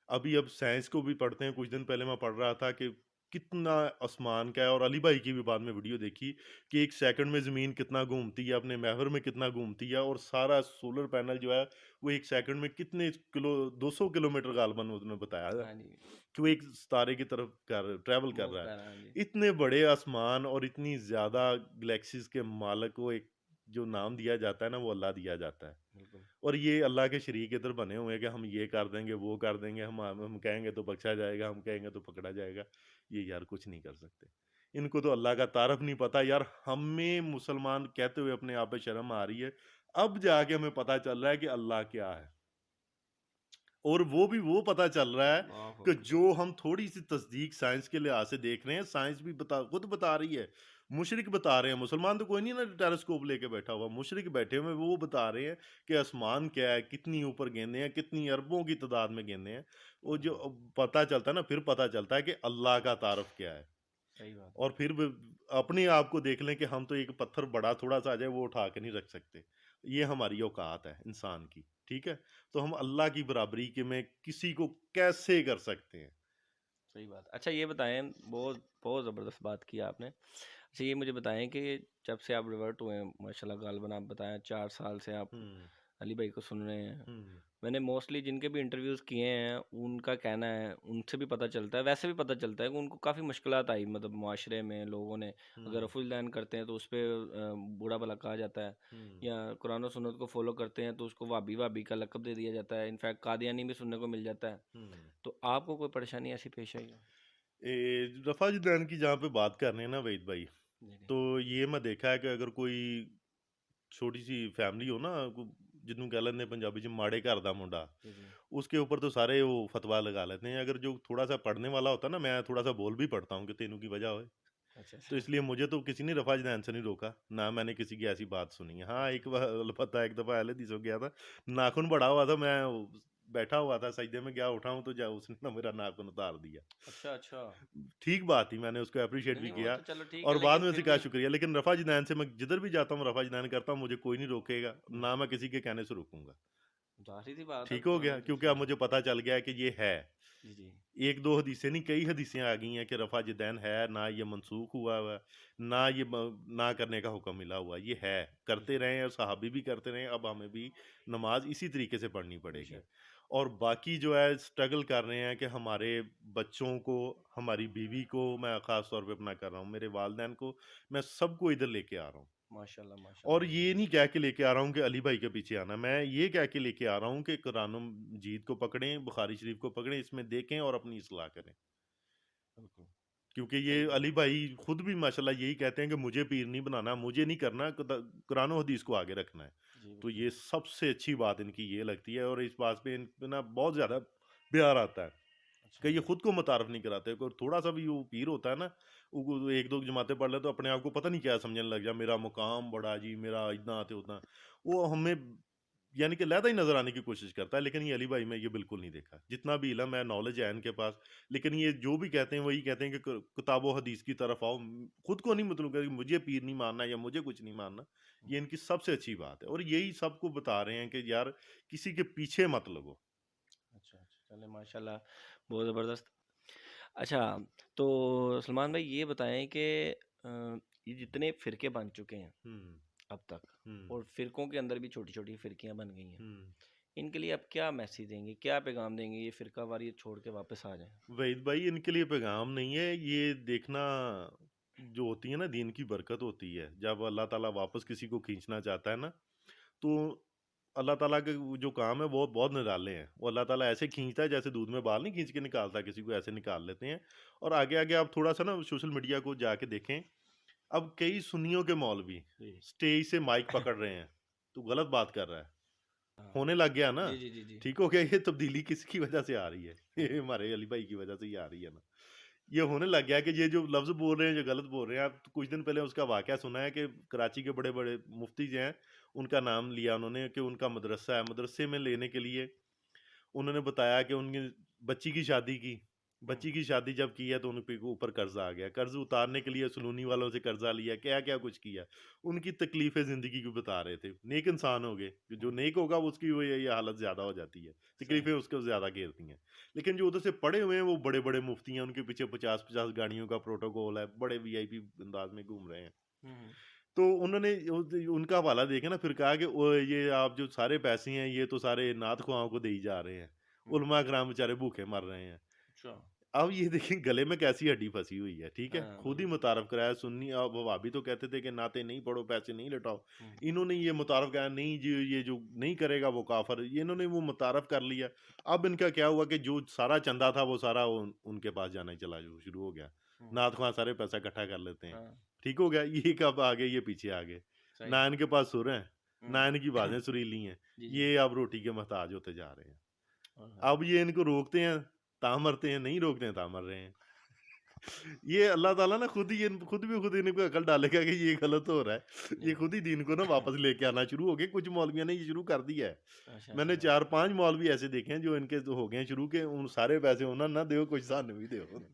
अभी अब साइंस को भी पढ़ते हैं, कुछ दिन पहले मैं पढ़ रहा था कि कितना आसमान का है, और अली भाई की भी बाद में वीडियो देखी कि 1 सेकंड में ज़मीन कितना घूमती है, अपने महवर में कितना घूमती है, और सारा सोलर पैनल जो है, वो 1 सेकंड में कितने 200 किलोमीटर गालबन उसने बताया है
हाँ जी।
कि वो एक सितारे की तरफ ट्रैवल कर
मूव
रहा है।
कर रहा है। हाँ जी।
इतने बड़े आसमान और इतनी ज़्यादा गैलेक्सीज़ के मालिक को एक जो नाम दिया जाता है ना, वो अल्लाह दिया जाता है।
बिल्कुल।
और ये अल्लाह के शरीक इधर बने हुए हैं कि हम ये कर देंगे, वो कर देंगे, हम कहेंगे तो बख्शा जाएगा, हम कहेंगे तो पकड़ा जाएगा। ये यार कुछ नहीं कर सकते। इनको तो अल्लाह का तारफ़ नहीं पता यार। हमें मुसलमान कहते हुए अपने आप पे शर्म आ रही है। अब जाके हमें पता चल रहा है कि अल्लाह क्या है। और वो पता चल रहा है
अल्लाहु
कि
अकबर।
जो हम थोड़ी-सी तस्दीक साइंस के लिहाज़ से देख रहे हैं, साइंस भी खुद बता रही है। मुशरिक बता रहे हैं, मुसलमान तो कोई नहीं ना टेलीस्कोप लेके बैठा हुआ। मुशरिक बैठे हुए हैं, वो बता रहे हैं कि आसमान क्या है, कितनी ऊपर गेंदें हैं, कितनी अरबों की तादाद में गेंदें हैं। वो जो
हम्म।
पता चलता है ना, फिर पता चलता है कि अल्लाह का तारफ़ क्या है।
सही बात है।
और फिर अपने आप को देख लें कि हम तो एक पत्थर बड़ा थोड़ा-सा आ जाए, वो उठा के नहीं रख सकते। ये हमारी औकात है इंसान की, ठीक है? तो हम अल्लाह की बराबरी के में किसी को कैसे कर सकते हैं?
सही बात। अच्छा ये बताएं, बहुत बहुत ज़बरदस्त बात की आपने। अच्छा ये मुझे बताएं कि जब से आप रिवर्ट हुए हैं, माशाल्लाह गालिबन आप बताएं 4 साल से आप
हुँ,
अली भाई को सुन रहे हैं।
हुँ,
मैंने मोस्टली जिनके भी इंटरव्यूज़ किए हैं, उनका कहना है, उनसे भी पता चलता है, वैसे भी पता चलता है कि उनको काफ़ी मुश्किलात आई, मतलब मुआशरे में लोगों ने अगर
हुँ,
रफ़ुल दैन करते हैं तो उस पे बुरा भला कहा जाता है,
हुँ,
या कुरान और सुन्नत को फॉलो करते हैं तो उसको वाबी वाबी का लक़ब दे दिया जाता है। इनफैक्ट कादियानी भी सुनने को मिल जाता है।
हुँ।
तो आपको कोई परेशानी ऐसी पेश आई हो?
रफ़ा जदैन की जहाँ पे बात कर रहे हैं ना वहीद भाई,
जी जी
तो ये मैं देखा है कि अगर कोई छोटी सी फैमिली हो ना, जिन्हों कह लेते हैं पंजाबी च माड़े घर दा मुंडा,
जी जी
उसके ऊपर तो सारे वो फतवा लगा लेते हैं। अगर जो थोड़ा सा पढ़ने वाला होता है ना, मैं थोड़ा सा बोल भी पढ़ता हूँ कि तेनों की वजह हो,
अच्छा
तो
अच्छा
इसलिए मुझे तो किसी ने रफ़ा जदैन से नहीं रोका, ना मैंने किसी की ऐसी बात सुनी है। हाँ,
अच्छा
एक बार अलबत्ता एक दफ़ा अहले हदीस हो गया था, नाख़ून बड़ा हुआ था, मैं बैठा हुआ था, सजदे में गया, उठा हूँ तो जा उसने ना मेरा नाख़ून उतार दिया।
अच्छा अच्छा
ठीक बात थी, मैंने उसको एप्रिशिएट
नहीं
भी
नहीं वो
किया
तो चलो ठीक है
और बाद
लेकिन
में
फिर
उसने कहा
भी
शुक्रिया, लेकिन रफ़ा जदैन से मैं जिधर भी जाता हूँ, रफ़ा जदैन करता हूँ, मुझे कोई नहीं रोकेगा, ना
अच्छा
मैं किसी के कहने से रुकूँगा।
जाहिर सी बात है
ठीक हो
कुरान
गया,
हदीस
क्योंकि अब
हाँ
मुझे पता चल गया है कि ये है।
जी जी
1-2 हदीसें नहीं, कई हदीसें आ गई हैं कि रफ़ा जदैन है, ना ये मनसूख हुआ हुआ है, ना ये ना करने का हुक्म मिला हुआ है, ये है।
जी
करते रहे हैं, सहाबी भी करते रहे हैं, अब हमें भी नमाज़ इसी तरीके से पढ़नी पड़ेगी।
बेशक
और बाकी जो है स्ट्रगल कर रहे हैं कि हमारे बच्चों को, हमारी बीवी को, मैं ख़ास तौर पे अपना कर रहा हूँ, मेरे वालिदैन को, मैं सबको इधर लेके आ रहा हूँ।
माशाल्लाह
और
माशाल्लाह
ये नहीं कह के लेके आ रहा हूँ कि अली भाई के पीछे आना, मैं ये कह के लेके आ रहा हूँ कि कुरान मजीद को पकड़ें, बुखारी शरीफ को पकड़ें, इसमें देखें और अपनी इस्लाह करें।
बिल्कुल
क्योंकि ये
सही बात
अली भाई खुद भी माशाल्लाह यही कहते हैं कि मुझे पीर नहीं बनाना, मुझे नहीं करना, कुरान और हदीस को आगे रखना है।
जी
तो
बिल्कुल
ये सबसे अच्छी बात इनकी ये लगती है और इस बात पे इन पे ना बहुत ज़्यादा प्यार आता है
अच्छा
कि ये खुद को मुतारफ़ नहीं कराते। कोई थोड़ा-सा भी वो पीर होता है ना, वो 1-2 जमातें पढ़ ले तो अपने आप को पता नहीं क्या समझने लग जाए, मेरा मुकाम बड़ा जी, मेरा इतना ते उतना। वो हमें यानी कि अलहदा ही नज़र आने की कोशिश करता है, लेकिन ये अली भाई में ये बिल्कुल नहीं देखा। जितना भी इल्म है, नॉलेज है इनके पास, लेकिन ये जो भी कहते हैं वही कहते हैं कि किताब व हदीस की तरफ आओ। खुद को नहीं मतलब कि मुझे पीर नहीं मानना या मुझे कुछ नहीं मानना।
हम्म,
ये इनकी सबसे अच्छी बात है और यही सबको बता रहे हैं कि यार किसी के पीछे मत लगो।
अच्छा अच्छा चले माशाल्लाह बहुत ज़बरदस्त अच्छा तो सलमान भाई ये बताएं कि ये जितने फिरके बन चुके हैं
हुँ,
अब तक
हुँ,
और फिरकों के अंदर भी छोटी छोटी फिरकियां बन गई हैं
हुँ।
इनके लिए आप क्या मैसेज देंगे क्या पैगाम देंगे ये फिरका वारियत छोड़ के वापस आ जाएं
वहीद भाई इनके लिए पैगाम नहीं है, ये देखना जो होती है ना दीन की बरकत होती है। जब अल्लाह ताला वापस किसी को खींचना चाहता है ना, तो अल्लाह ताला के वो जो काम है वो बहुत निराले हैं। वो अल्लाह ताला ऐसे खींचता है जैसे दूध में बाल नहीं खींच के निकालता, किसी को ऐसे निकाल लेते हैं। और आगे-आगे आप थोड़ा-सा ना सोशल मीडिया को जाके देखें, अब कई सुन्नियों के मौलवी
जी
स्टेज से माइक पकड़ रहे हैं, तो गलत बात कर रहा है।
हाँ
होने लग गया ना,
जी जी जी जी
ठीक हो गया। ये तब्दीली किसकी वजह से आ रही है? ये हमारे अली भाई की वजह से ही आ रही है ना। ये होने लग गया कि ये जो लफ्ज़ बोल रहे हैं, जो गलत बोल रहे हैं। आप कुछ दिन पहले उसका वाक़या सुना है कि कराची के बड़े-बड़े मुफ्ती जो हैं, उनका नाम लिया उन्होंने कि उनका मदरसा है। मदरसे में लेने के लिए उन्होंने बताया कि उनकी बच्ची की शादी की।
हम्म,
बच्ची की शादी जब की है तो उन पे ऊपर कर्ज़ा आ गया। कर्ज़ उतारने के लिए सलूनी वालों से कर्ज़ा लिया, क्या-क्या कुछ किया। उनकी तकलीफ़ें ज़िंदगी की बता रहे थे। नेक इंसान हो गए, जो
हम्म,
नेक होगा उसकी वो ये हालत ज़्यादा हो जाती है।
सही
तकलीफ़ें उसको ज़्यादा घेरती हैं। लेकिन जो उधर से पढ़े हुए हैं वो बड़े-बड़े मुफ्ती हैं, उनके पीछे 50-50 गाड़ियों का प्रोटोकॉल है, बड़े वीआईपी अंदाज़ में घूम रहे हैं।
हम्म,
तो उन्होंने उनका हवाला देके ना फिर कहा कि ये आप जो सारे पैसे हैं ये तो सारे नात ख्वाहों को दे ही जा रहे हैं।
हम्म,
उलमा कराम बेचारे भूखे मर रहे हैं।
अच्छा
अब ये देखिए गले में कैसी हड्डी फंसी हुई है, ठीक है?
हाँ
खुद ही
बिल्कुल
मुतारफ़ कराया सुन्नी। अब वहाबी तो कहते थे कि नाते नहीं पढ़ो, पैसे नहीं लौटाओ।
हम्म,
इन्होंने ये मुतारफ़ कराया, नहीं जी ये जो नहीं करेगा वो काफ़िर। ये इन्होंने वो मुतारफ़ कर लिया। अब इनका क्या हुआ कि जो सारा चंदा था वो सारा उनके पास जाना ही चला जो शुरू हो गया।
हम्म,
नात ख़्वाह सारे पैसा इकट्ठा कर लेते हैं।
हाँ
ठीक हो गया? ये कब आगे, ये पीछे आ गए।
सही
ना इनके पास सुर हैं,
हम्म,
ना इनकी बातें सुरीली हैं।
जी जी
ये अब रोटी के मोहताज होते जा रहे हैं।
हाँ,
अब ये इनको रोकते हैं, ता मरते हैं, नहीं रोकते हैं, ता मर रहे हैं। ये अल्लाह ताला ना खुद इनको अकल डालेगा कि ये गलत हो रहा है।
जी
ये खुद ही दीन को ना वापस लेके आना शुरू हो गए। कुछ मौलवियों ने ये शुरू कर दिया है।
अच्छा
मैंने
अच्छा
4-5 मौलवी ऐसे देखे हैं जो इनके जो हो गए हैं शुरू के, उन सारे पैसे उन्होंने ना दो, कुछ सानू भी दो।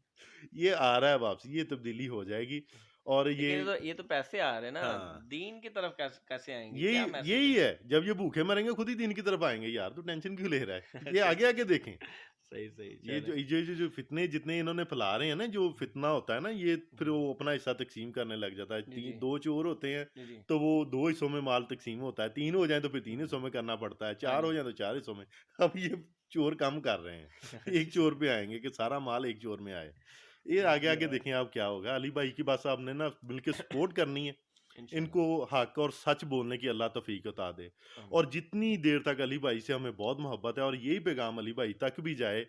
ये आ रहा है वापसी, ये तब्दीली हो जाएगी और ये
लेकिन ये तो पैसे आ रहे हैं ना
हाँ।
दीन की तरफ कैसे कैसे आएंगे
यही
क्या मैसेज
यही
देंगे
है, जब ये भूखे मरेंगे खुद ही दीन की तरफ आएँगे यार, तू टेंशन क्यों ले रहा है? ये
अच्छा
आगे
अच्छा
आके देखें।
सही सही
ये
चले
जो फितने जितने इन्होंने फैला रहे हैं ना, जो फितना होता है ना, ये फिर
हम्म,
वो अपना हिस्सा तकसीम करने लग जाता है।
जी जी
2 चोर होते हैं,
जी जी
तो वो 2 हिस्सों में माल तकसीम होता है। 3 हो जाएँ तो फिर 3
हम्म,
हिस्सों में करना पड़ता है,
हाँ
4 हो
जी
जाएँ तो 4 हिस्सों में। अब ये चोर कम कर रहे हैं। एक
अच्छा
चोर पे आएँगे कि सारा माल एक चोर में आए। ये आगे-आगे
यार
देखें आप क्या होगा। अली भाई की बस आपने ना मिलके सपोर्ट करनी है। इनको
इंशाल्लाह
हक और सच बोलने की अल्लाह तौफीक अता दे।
आमीन
और जितनी देर तक अली भाई से हमें बहुत मोहब्बत है और यही पैगाम अली भाई तक भी जाए,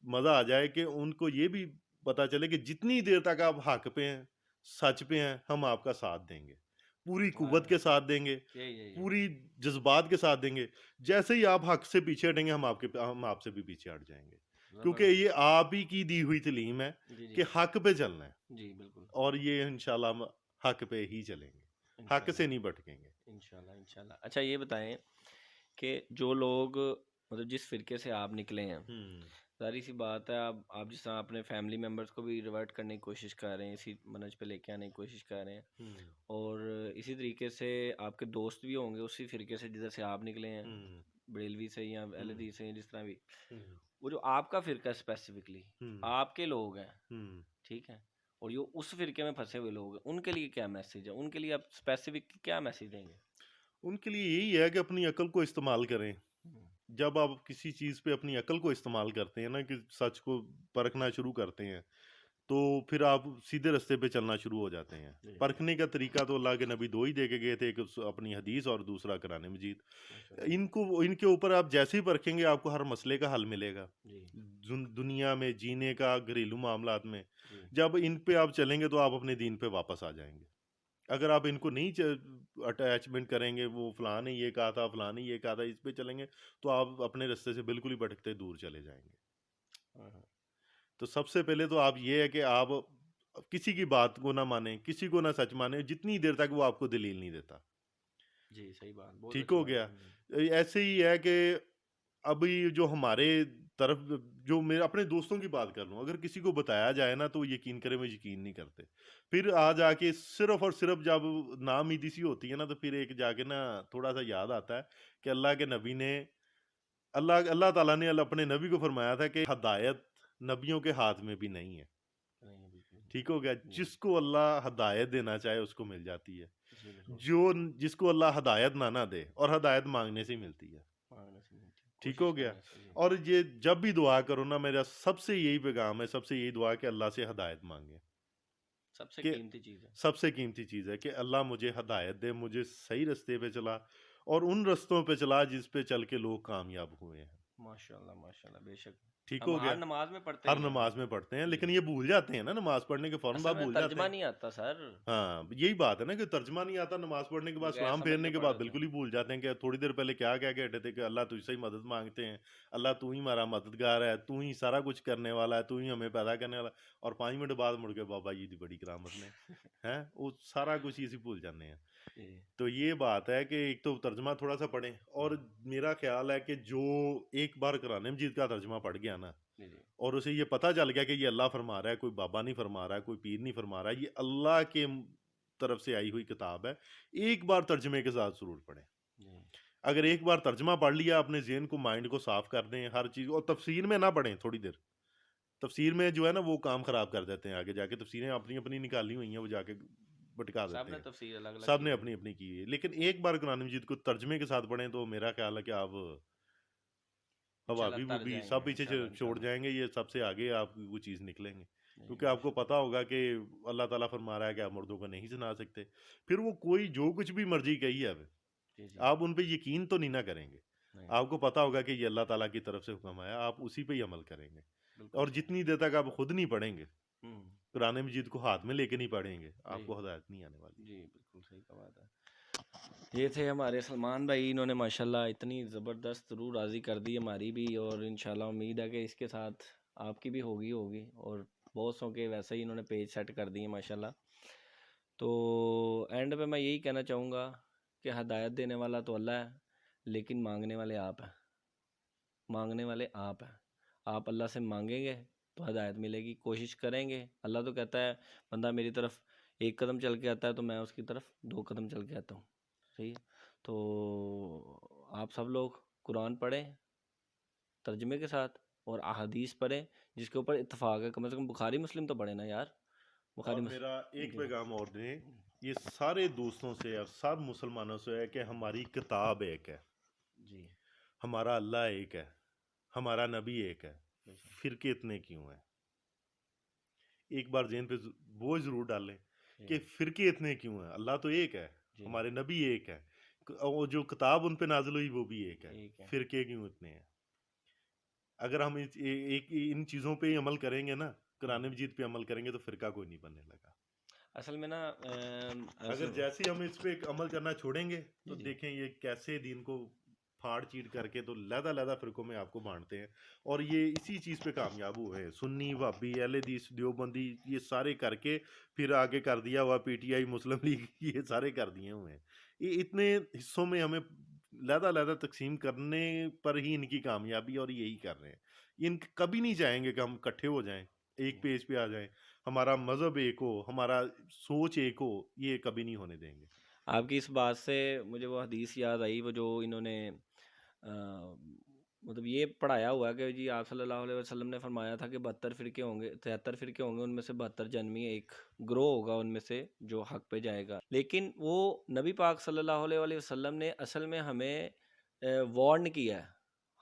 मज़ा आ जाए कि उनको ये भी पता चले कि जितनी देर तक आप हक पे हैं, सच पे हैं, हम आपका साथ देंगे, पूरी कुव्वत के साथ देंगे,
यही
पूरी जज्बात के साथ देंगे। जैसे ही आप हक से पीछे हटेंगे, हम आपसे भी पीछे हट जाएंगे, क्योंकि ये आप ही की दी हुई तलीम है
जी
कि हक पे चलना है,
जी बिल्कुल
और ये इंशाल्लाह हम हक पे ही चलेंगे, हक से नहीं भटकेंगे।
इंशाल्लाह इंशाल्लाह। अच्छा ये बताएं कि जो लोग मतलब जिस फिरके से आप निकले हैं, सारी सी बात है, आप जिस तरह अपने फैमिली मेम्बर्स को भी रिवर्ट करने की कोशिश कर रहे हैं, इसी मनहज पे लेके आने की कोशिश कर रहे हैं, और इसी तरीके से आपके दोस्त भी होंगे उसी फिरके से जिधर से आप निकले हैं, बरेलवी से या एलदी से, जिस तरह भी, वो जो आपका फिरका स्पेसिफिकली आपके लोग हैं, ठीक है, और ये उस फिरके में फंसे हुए लोग हैं, उनके लिए क्या मैसेज है, उनके लिए आप स्पेसिफिक क्या मैसेज देंगे?
उनके लिए यही है कि अपनी अकल को इस्तेमाल करें। जब आप किसी चीज़ पे अपनी अकल को इस्तेमाल करते हैं ना, कि सच को परखना शुरू करते हैं, तो फिर आप सीधे रास्ते पे चलना शुरू हो जाते हैं। परखने का तरीका तो अल्लाह के नबी दो ही दे के गए थे, एक अपनी हदीस और दूसरा कुरान मजीद। इनके ऊपर आप जैसे ही परखेंगे, आपको हर मसले का हल मिलेगा, दुनिया में जीने का, घरेलू मामलात में। जब इन पे आप चलेंगे तो आप अपने दीन पे वापस आ जाएंगे। अगर आप इनको नहीं अटैचमेंट करेंगे, वो फलां ने ये कहा था, फलां ने ये कहा था, इस पे चलेंगे, तो आप अपने रास्ते से बिल्कुल ही भटकते दूर चले जाएंगे। तो सबसे पहले तो आप ये है कि आप किसी की बात को ना माने, किसी को ना सच माने, जितनी देर तक वो आपको दलील नहीं देता।
जी सही बात, बहुत
ठीक
अच्छी
हो
बात
गया।
है।
ऐसे ही है कि अभी जो हमारे तरफ, जो मेरे अपने दोस्तों की बात कर लूँ, अगर किसी को बताया जाए ना, तो यकीन करें, वो यकीन नहीं करते। फिर आ जाके सिर्फ और सिर्फ जब नाउम्मीदी सी होती है ना, तो फिर एक जाके ना थोड़ा सा याद आता है कि अल्लाह के नबी ने, अल्लाह अल्लाह ताला ने अपने नबी को फरमाया था कि हदायत नबियों के हाथ में भी नहीं है। ठीक हो गया। जिसको अल्लाह हदायत देना चाहे उसको मिल जाती है, जिसको अल्लाह हदायत ना दे, और हदायत मांगने से ही मिलती है। ठीक हो गया। और ये जब भी दुआ करो ना, मेरा सबसे यही पैगाम है, सबसे यही दुआ है कि अल्लाह से हदायत मांगे।
सबसे
कि
कीमती चीज़ है।
सबसे कीमती चीज़ है कि अल्लाह मुझे हदायत दे, मुझे सही रास्ते पे चला, और उन रास्तों पे चला जिस पे चल के लोग कामयाब हुए हैं।
माशाल्लाह माशाल्लाह, बेशक।
ठीक
हम
हो
हर
गया।
नमाज में पढ़ते
हर
ही हैं।
नमाज में पढ़ते हैं, लेकिन ये भूल जाते हैं ना, नमाज पढ़ने के फौरन
असल
बाद
में
भूल जाते
तर्जमा
हैं।
नहीं आता सर,
हाँ, यही बात है ना कि तर्जमा नहीं आता, नमाज पढ़ने के बाद,
बगैर
सलाम
समझ
फेरने
के
के
पढ़
बाद
देते हैं।
बिल्कुल ही भूल जाते हैं कि थोड़ी देर पहले क्या कह के हटे थे कि अल्लाह तुझसे ही मदद मांगते हैं, अल्लाह तू ही हमारा मददगार है, तू ही सारा कुछ करने वाला है, तू ही हमें पैदा करने वाला है। और 5 मिनट बाद मुड़ के बाबा जी दी बड़ी करामत ने हैं, वो सारा कुछ इसी भूल जाते हैं। तो ये बात है कि एक तो तर्जमा थोड़ा सा पढ़ें, और मेरा ख्याल है कि जो एक बार कुरान मजीद का तर्जमा पढ़ गया ना, और उसे ये पता चल गया कि ये अल्लाह फरमा रहा है, कोई बाबा नहीं फरमा रहा है, कोई पीर नहीं फरमा रहा है, ये अल्लाह के तरफ से आई हुई किताब है, एक बार तर्जमे के साथ जरूर पढ़ें। अगर एक बार तर्जमा पढ़ लिया, अपने ज़हन को, माइंड को साफ कर दें हर चीज़, और तफसीर में ना पढ़ें थोड़ी देर। तफसीर में जो है ना, वो काम खराब कर देते हैं आगे जाके। तफसीरें अपनी अपनी निकाली हुई हैं, वो जाके भटका देते
सबने
हैं।
तफसीर अलग-अलग
सब
की
ने
है।
अपनी अपनी की है, लेकिन एक बार कुरान मजीद को तर्जमे के साथ पढ़ें, तो मेरा ख्याल है कि आप
इंशाल्लाह
हवाबी
तर
वुबी
जाएंगे,
सब पीछे
इंशाल्लाह
छोड़
इंशाल्लाह।
जाएंगे, ये सबसे आगे आप वो चीज़ निकलेंगे, क्योंकि आपको
माशाल्लाह।
पता होगा कि अल्लाह ताला फरमा रहा है कि आप मुर्दों को नहीं सुना सकते। फिर वो कोई जो कुछ भी मर्जी कही है, आप उन पे यकीन तो नहीं ना करेंगे। आपको पता होगा कि ये अल्लाह ताला की तरफ से हुक्म आया, आप उसी पे ही अमल करेंगे। और जितनी देर तक आप खुद नहीं पढ़ेंगे, कुरान मजीद को हाथ में लेके नहीं पढ़ेंगे, आपको हदायत नहीं आने वाली।
जी बिल्कुल सही कहा बात है। ये थे हमारे सलमान भाई, इन्होंने माशाल्लाह इतनी ज़बरदस्त रूह राज़ी कर दी हमारी भी, और इंशाल्लाह उम्मीद है कि इसके साथ आपकी भी होगी, और बहुत सौ के वैसे ही इन्होंने पेज सेट कर दिए माशाल्लाह। तो एंड पे मैं यही कहना चाहूँगा कि हदायत देने वाला तो अल्लाह है, लेकिन मांगने वाले आप हैं, मांगने वाले आप हैं। आप अल्लाह से मांगेंगे तो हदायत मिलेगी, कोशिश करेंगे। अल्लाह तो कहता है बंदा मेरी तरफ एक कदम चल के आता है तो मैं उसकी तरफ 2 कदम चल के आता हूँ, सही है। तो आप सब लोग कुरान पढ़ें तर्जमे के साथ, और अहादीस पढ़ें जिसके ऊपर इत्तेफाक है, कम से कम बुखारी मुस्लिम तो पढ़े ना यार।
और
बुखारी
मेरा एक
जी
पैगाम और दें, ये सारे दोस्तों से और सब मुसलमानों से है कि हमारी किताब एक है,
जी
हमारा अल्लाह एक है, हमारा नबी एक है, फिरके इतने क्यों हैं? एक बार ज़हन पे वो जरूर डालें कि फिरके इतने क्यों हैं? अल्लाह तो एक है, हमारे नबी एक है, वो जो किताब उन पे नाजिल हुई वो भी एक है, फिरके क्यों इतने हैं? अगर हम इन चीज़ों पे ही अमल करेंगे ना, कुरान मजीद पे अमल करेंगे तो फिरका कोई नहीं बनने लगा।
असल में ना
अगर जैसे ही हम इस पे अमल करना छोड़ेंगे तो
जी।
देखें ये कैसे दीन को फाड़ चीट करके तो लहदा फिरकों में आपको बांटते हैं, और ये इसी चीज़ पे कामयाब हुए हैं। सुन्नी, वहाबी, अहले हदीस, देवबंदी, ये सारे करके फिर आगे कर दिया हुआ पीटीआई, मुस्लिम लीग, ये सारे कर दिए हुए हैं। ये इतने हिस्सों में हमें लहदा तकसीम करने पर ही इनकी कामयाबी, और यही कर रहे हैं। इन कभी नहीं चाहेंगे कि हम इकट्ठे हो जाएं, एक पेज पे आ जाएं, हमारा मजहब एक हो, हमारा सोच एक हो, ये कभी नहीं होने देंगे।
आपकी इस बात से मुझे वो हदीस याद आई, वो जो इन्होंने मतलब ये पढ़ाया हुआ है कि जी आप सल्लल्लाहु अलैहि वसल्लम ने फरमाया था कि 72 फिरके होंगे, 73 फिरके होंगे, उनमें से 72 जन्मी एक ग्रोह होगा उनमें से जो हक पे जाएगा। लेकिन वो नबी पाक सल्लल्लाहु अलैहि वसल्लम ने असल में हमें वार्न किया है,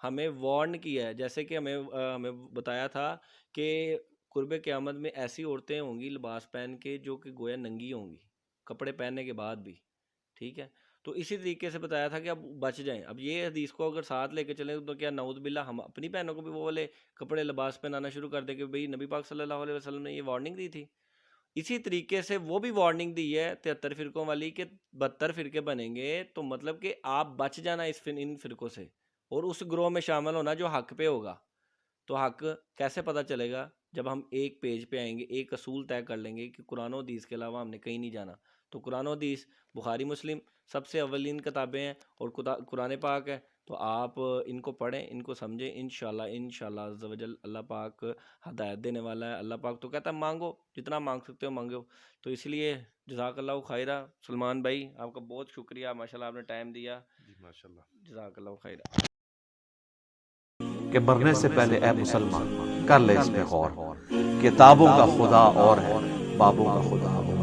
हमें वार्न किया है। जैसे कि हमें बताया था कि कुर्बे क़यामत में ऐसी औरतें होंगी लिबास पहन के जो कि गोया नंगी होंगी, कपड़े पहनने के बाद भी, ठीक है। तो इसी तरीके से बताया था कि अब बच जाएं। अब ये हदीस को अगर साथ लेके चलें तो क्या नाउज़ बिल्ला हम अपनी बहनों को भी वो वाले कपड़े लिबास पहनाना शुरू कर दें कि भाई नबी पाक सल्लल्लाहु अलैहि वसल्लम ने ये वार्निंग दी थी। इसी तरीके से वो भी वार्निंग दी है 73 फिरकों वाली कि 72 फिरके बनेंगे, तो मतलब कि आप बच जाना इन फिरकों से और उस ग्रोह में शामिल होना जो हक पे होगा। तो हक कैसे पता चलेगा? जब हम एक पेज पे आएंगे, एक असूल तय कर लेंगे कि कुरान और हदीस के अलावा हमने कहीं नहीं जाना। तो कुरान और हदीस, बुखारी मुस्लिम सबसे अव्वलीन किताबें हैं और कुरान पाक है। तो आप इनको पढ़ें, इनको समझें, इंशाल्लाह अज़्ज़ व जल अल्लाह पाक हदायत देने वाला है। अल्लाह पाक तो कहता है मांगो, जितना मांग सकते हो मांगो। तो इसलिए जज़ाकल्लाहु खैरा। सलमान भाई आपका बहुत शुक्रिया, माशाल्लाह आपने टाइम दिया।
जी माशाल्लाह।
जज़ाकल्लाहु खैरा।
कि मरने से पहले ए मुसलमान कर ले इस पे गौर, किताबों का खुदा और है, बाबों का खुदा और।